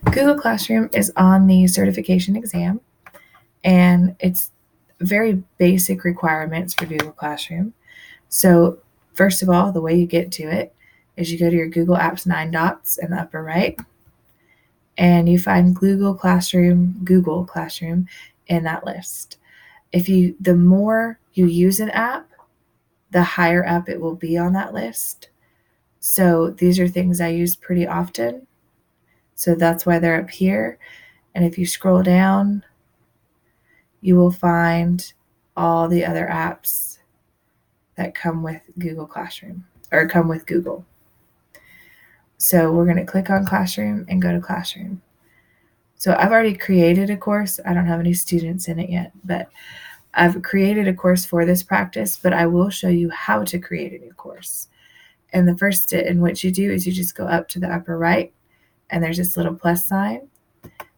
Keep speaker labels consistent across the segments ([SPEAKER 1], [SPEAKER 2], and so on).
[SPEAKER 1] Google Classroom is on the certification exam, and it's very basic requirements for Google Classroom. So first of all, the way you get to it is you go to your Google Apps 9 dots in the upper right, and you find Google Classroom in that list. The more you use an app, the higher up it will be on that list. So these are things I use pretty often. So that's why they're up here. And if you scroll down, you will find all the other apps that come with Google Classroom or come with Google. So we're going to click on Classroom and go to Classroom. So I've already created a course. I don't have any students in it yet, but I've created a course for this practice, but I will show you how to create a new course. And the first step in what you do is you just go up to the upper right, and there's this little plus sign,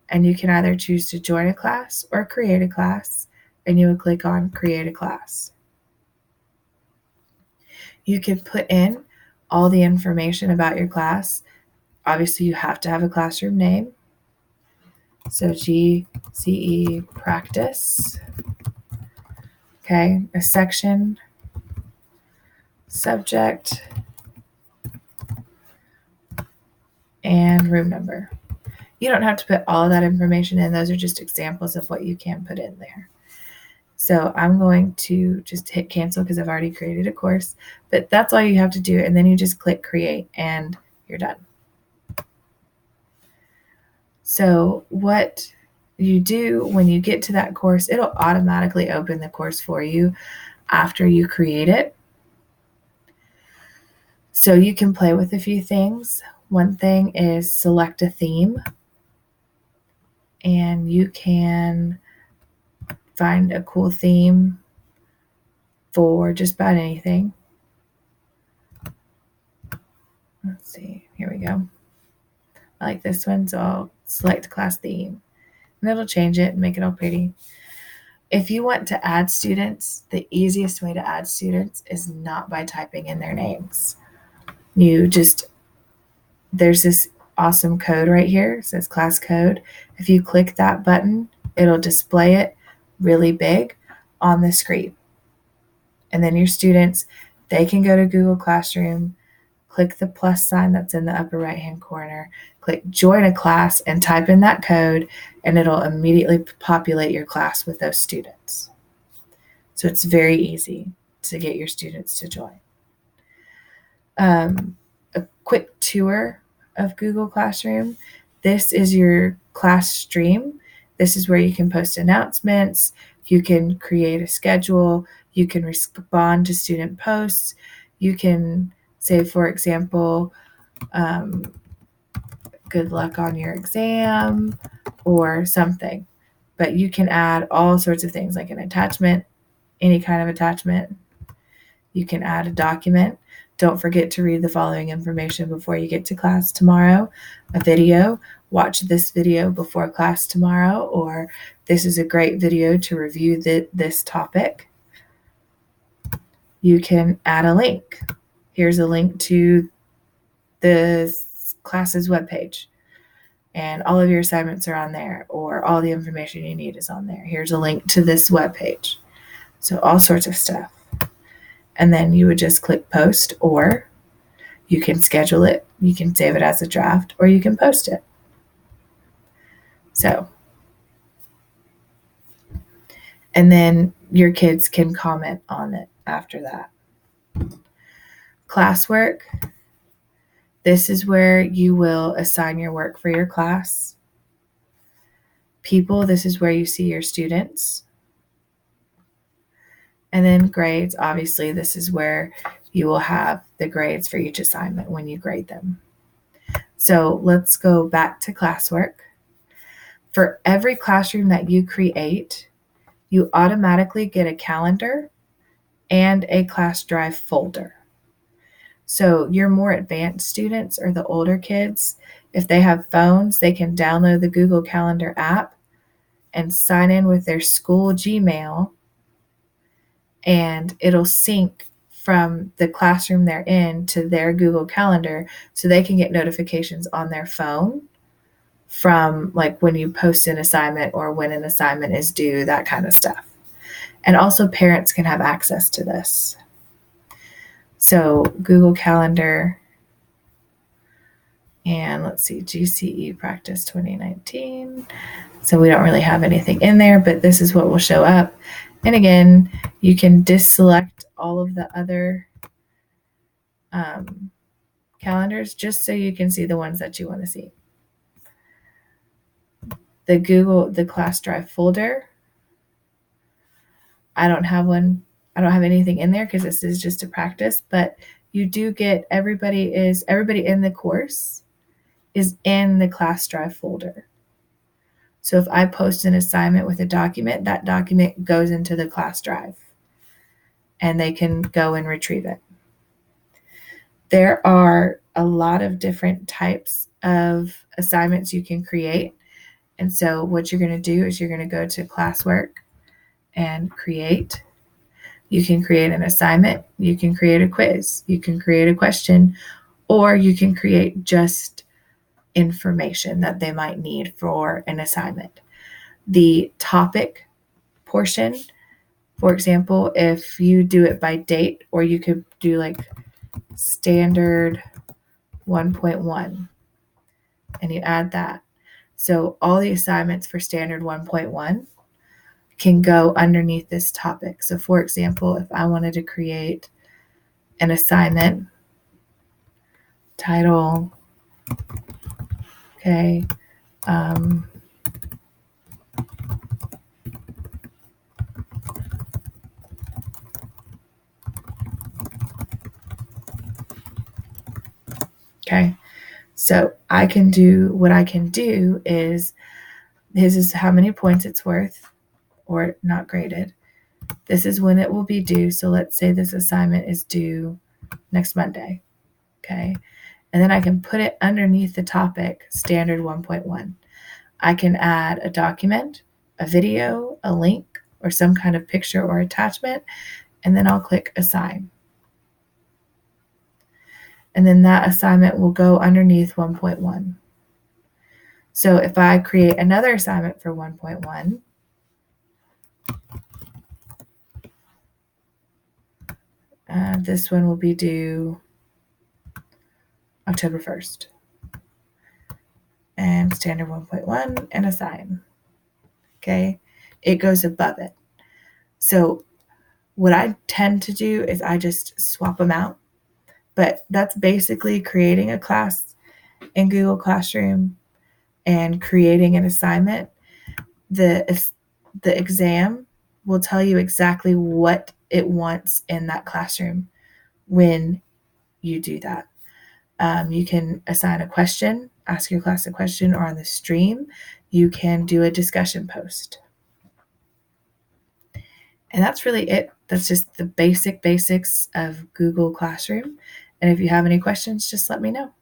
[SPEAKER 1] and you can either choose to join a class or create a class, and you would click on create a class. You can put in all the information about your class. Obviously, you have to have a classroom name. So GCE practice. Okay, a section, subject, and room number. You don't have to put all of that information in. Those are just examples of what you can put in there. So I'm going to just hit cancel because I've already created a course, but that's all you have to do. And then you just click create and you're done. So what you do when you get to that course, it'll automatically open the course for you after you create it. So you can play with a few things. One thing is select a theme, and you can find a cool theme for just about anything. Let's see, here we go. I like this one, so I'll select class theme, and it'll change it and make it all pretty. If you want to add students, the easiest way to add students is not by typing in their names. There's this awesome code right here. It says class code. If you click that button, it'll display it really big on the screen. And then your students, they can go to Google Classroom, click the plus sign that's in the upper right-hand corner, click join a class and type in that code, and it'll immediately populate your class with those students. So it's very easy to get your students to join. A quick tour of Google Classroom. This is your class stream. This is where you can post announcements. You can create a schedule. You can respond to student posts. You can say, for example, good luck on your exam or something. But you can add all sorts of things like an attachment, any kind of attachment. You can add a document. Don't forget to read the following information before you get to class tomorrow. A video. Watch this video before class tomorrow, or this is a great video to review this topic. You can add a link. Here's a link to the class's webpage, and all of your assignments are on there, or all the information you need is on there. Here's a link to this webpage. So all sorts of stuff. And then you would just click post, or you can schedule it. You can save it as a draft, or you can post it. So, and then your kids can comment on it after that. Classwork. This is where you will assign your work for your class. People, this is where you see your students. And then grades, obviously, this is where you will have the grades for each assignment when you grade them. So let's go back to classwork. For every classroom that you create, you automatically get a calendar and a class drive folder. So your more advanced students or the older kids, if they have phones, they can download the Google Calendar app and sign in with their school Gmail, and it'll sync from the classroom they're in to their Google Calendar so they can get notifications on their phone from like when you post an assignment or when an assignment is due, that kind of stuff. And also parents can have access to this. So Google Calendar, and let's see, GCE Practice 2019. So we don't really have anything in there, but this is what will show up. And again, you can deselect all of the other calendars just so you can see the ones that you want to see. The class drive folder, I don't have one. I don't have anything in there because this is just a practice, but you do get everybody in the course is in the class drive folder. So if I post an assignment with a document, that document goes into the class drive and they can go and retrieve it. There are a lot of different types of assignments you can create. And so what you're going to do is you're going to go to classwork and create. You can create an assignment, you can create a quiz, you can create a question, or you can create just information that they might need for an assignment. The topic portion, for example, if you do it by date, or you could do like standard 1.1 and you add that. So all the assignments for standard 1.1 can go underneath this topic. So for example, if I wanted to create an assignment title, okay, okay, so what I can do is, this is how many points it's worth, or not graded. This is when it will be due. So let's say this assignment is due next Monday. Okay. And then I can put it underneath the topic, standard 1.1. I can add a document, a video, a link, or some kind of picture or attachment, and then I'll click assign. And then that assignment will go underneath 1.1. So if I create another assignment for 1.1, this one will be due October 1st. And standard 1.1 and assign. Okay, it goes above it. So what I tend to do is I just swap them out. But that's basically creating a class in Google Classroom and creating an assignment. The exam will tell you exactly what it wants in that classroom when you do that. You can assign a question, ask your class a question, or on the stream, you can do a discussion post. And that's really it. That's just the basics of Google Classroom. And if you have any questions, just let me know.